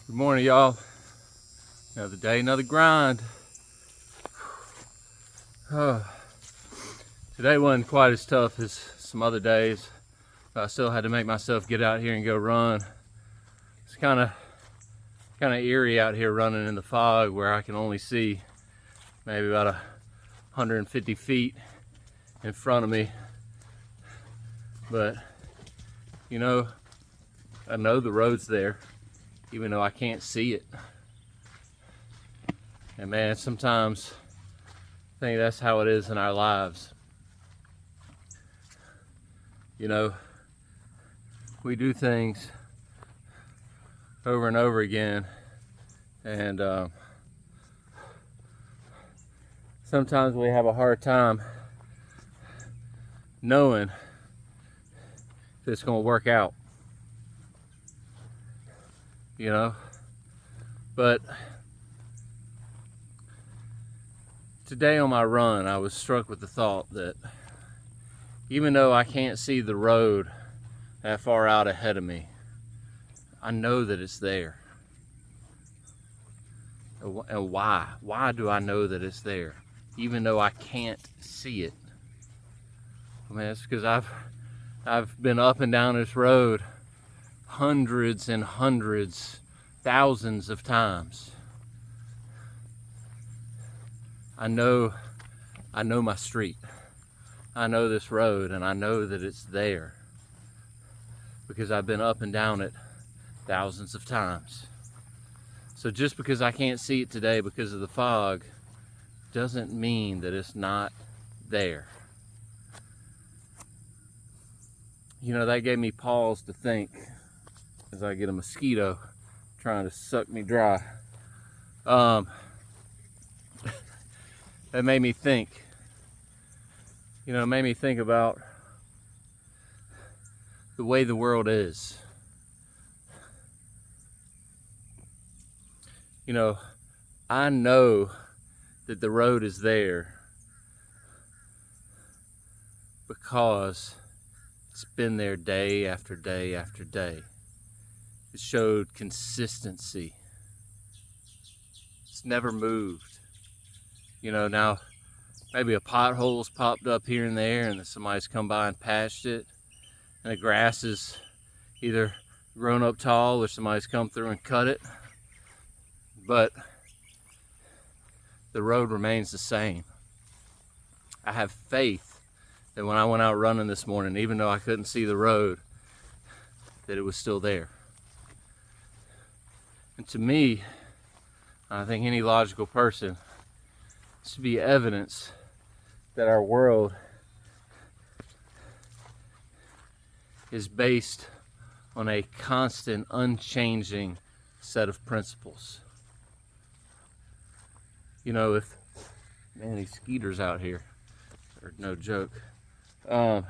Good morning, y'all. Another day, another grind. Today wasn't quite as tough as some other days, but I still had to make myself get out here and go run. It's kind of eerie out here running in the fog where I can only see maybe about 150 feet in front of me. But you know, I know the road's there, even though I can't see it. And man, sometimes I think that's how it is in our lives. You know, we do things over and over again, and sometimes we have a hard time knowing if it's going to work out. You know, but today on my run, I was struck with the thought that even though I can't see the road that far out ahead of me, I know that it's there. And why? Why do I know that it's there, even though I can't see it? I mean, it's because I've been up and down this road hundreds and hundreds, thousands of times. I know my street. I know this road, and I know that it's there because I've been up and down it thousands of times. So just because I can't see it today because of the fog doesn't mean that it's not there. You know, that gave me pause to think as I get a mosquito trying to suck me dry. That made me think. You know, it made me think about the way the world is. You know, I know that the road is there because it's been there day after day after day. It showed consistency. It's never moved. You know, now maybe a pothole's popped up here and there and somebody's come by and patched it, and the grass is either grown up tall or somebody's come through and cut it, but the road remains the same. I have faith that when I went out running this morning, even though I couldn't see the road, that it was still there. And to me, I think any logical person, this should be evidence that our world is based on a constant, unchanging set of principles. You know, if, man, these skeeters out here are no joke. You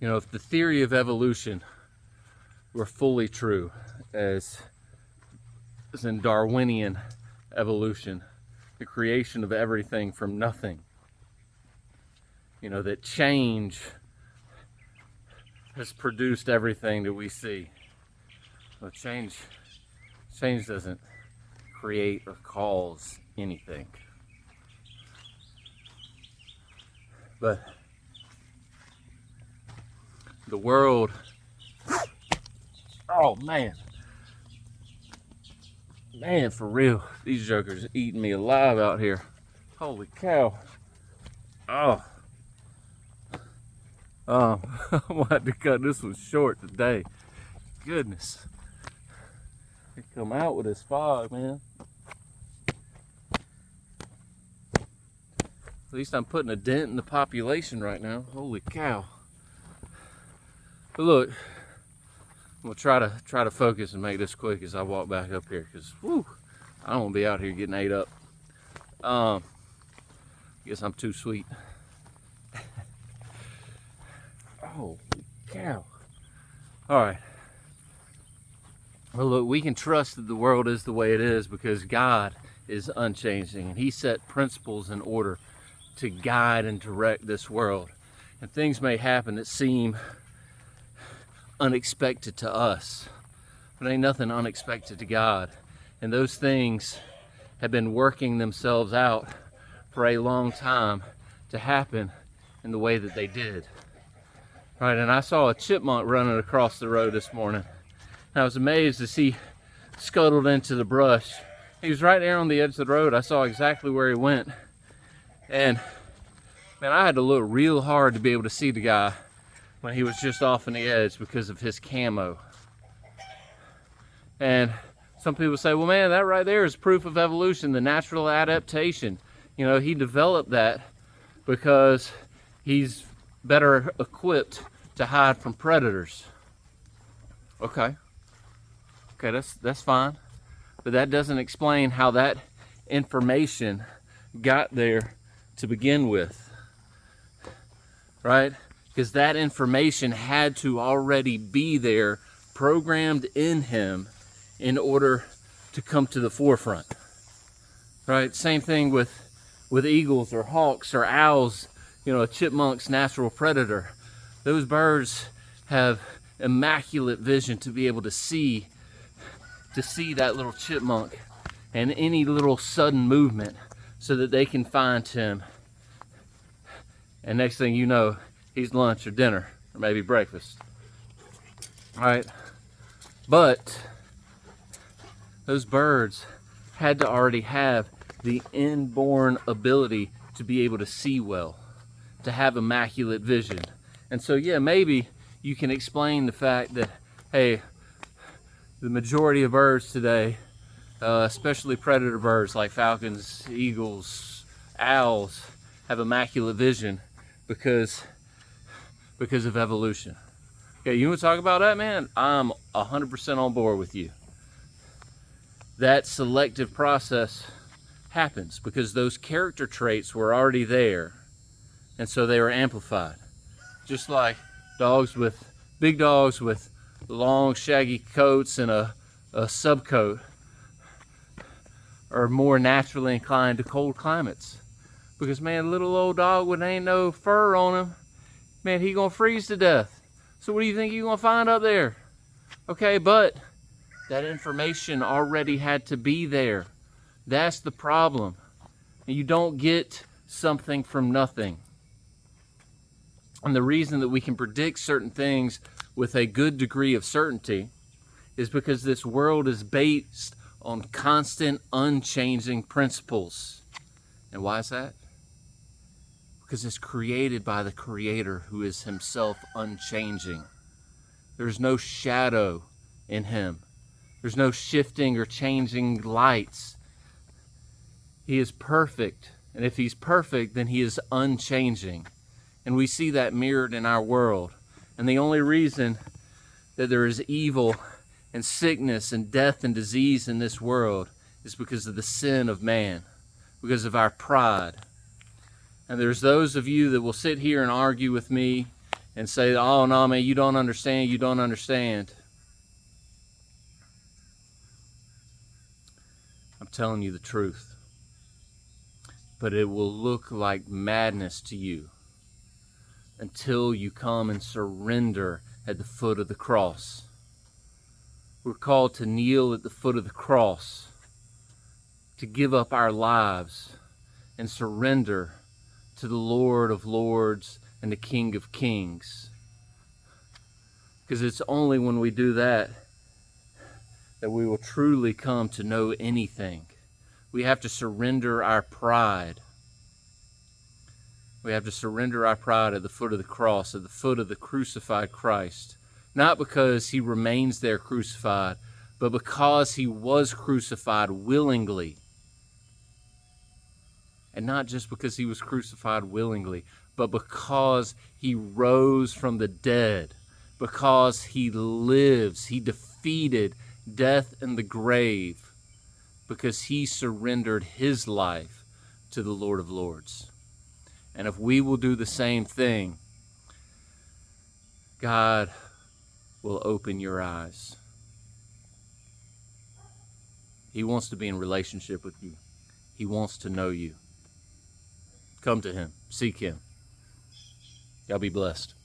know, if the theory of evolution were fully true, as in Darwinian evolution, the creation of everything from nothing, you know, that change has produced everything that we see. Well, change doesn't create or cause anything. But the world, oh man, for real, these jokers are eating me alive out here. Holy cow. I'm gonna have to cut this one short today. Goodness. They come out with this fog, man. At least I'm putting a dent in the population right now. Holy cow. But look, I'm gonna try to focus and make this quick as I walk back up here, because I don't want to be out here getting ate up. Guess I'm too sweet. Oh cow. Alright. Well, look, we can trust that the world is the way it is because God is unchanging, and He set principles in order to guide and direct this world. And things may happen that seem unexpected to us, but ain't nothing unexpected to God. And those things have been working themselves out for a long time to happen in the way that they did. Right, and I saw a chipmunk running across the road this morning. And I was amazed as he scuttled into the brush. He was right there on the edge of the road. I saw exactly where he went. And man, I had to look real hard to be able to see the guy when he was just off on the edge because of his camo. And some people say, well, man, that right there is proof of evolution, the natural adaptation. You know, he developed that because he's better equipped to hide from predators. Okay, that's fine. But that doesn't explain how that information got there to begin with, right? Because that information had to already be there, programmed in him in order to come to the forefront, right? Same thing with eagles or hawks or owls, you know, a chipmunk's natural predator. Those birds have immaculate vision to be able to see that little chipmunk and any little sudden movement so that they can find him. And next thing you know, he's lunch or dinner or maybe breakfast. All right. But those birds had to already have the inborn ability to be able to see well, to have immaculate vision. And so, yeah, maybe you can explain the fact that, hey, the majority of birds today, especially predator birds like falcons, eagles, owls, have immaculate vision because of evolution. Okay, you want to talk about that, man? I'm 100% on board with you. That selective process happens because those character traits were already there, and so they were amplified. Just like big dogs with long shaggy coats and a subcoat are more naturally inclined to cold climates. Because man, little old dog with ain't no fur on him, man, he gonna freeze to death. So what do you think you gonna find up there? Okay, but that information already had to be there. That's the problem. And you don't get something from nothing. And the reason that we can predict certain things with a good degree of certainty is because this world is based on constant, unchanging principles. And why is that? Because it's created by the Creator, who is himself unchanging. There's no shadow in him. There's no shifting or changing lights. He is perfect. And if he's perfect, then he is unchanging. And we see that mirrored in our world. And the only reason that there is evil and sickness and death and disease in this world is because of the sin of man, because of our pride. And there's those of you that will sit here and argue with me and say, oh, no, man, you don't understand, you don't understand. I'm telling you the truth. But it will look like madness to you until you come and surrender at the foot of the cross. We're called to kneel at the foot of the cross, to give up our lives and surrender to the Lord of Lords and the King of Kings. Because it's only when we do that that we will truly come to know anything. We have to surrender our pride. We have to surrender our pride at the foot of the cross, at the foot of the crucified Christ. Not because he remains there crucified, but because he was crucified willingly. And not just because he was crucified willingly, but because he rose from the dead. Because he lives. He defeated death and the grave. Because he surrendered his life to the Lord of Lords. And if we will do the same thing, God will open your eyes. He wants to be in relationship with you. He wants to know you. Come to him. Seek him. Y'all be blessed.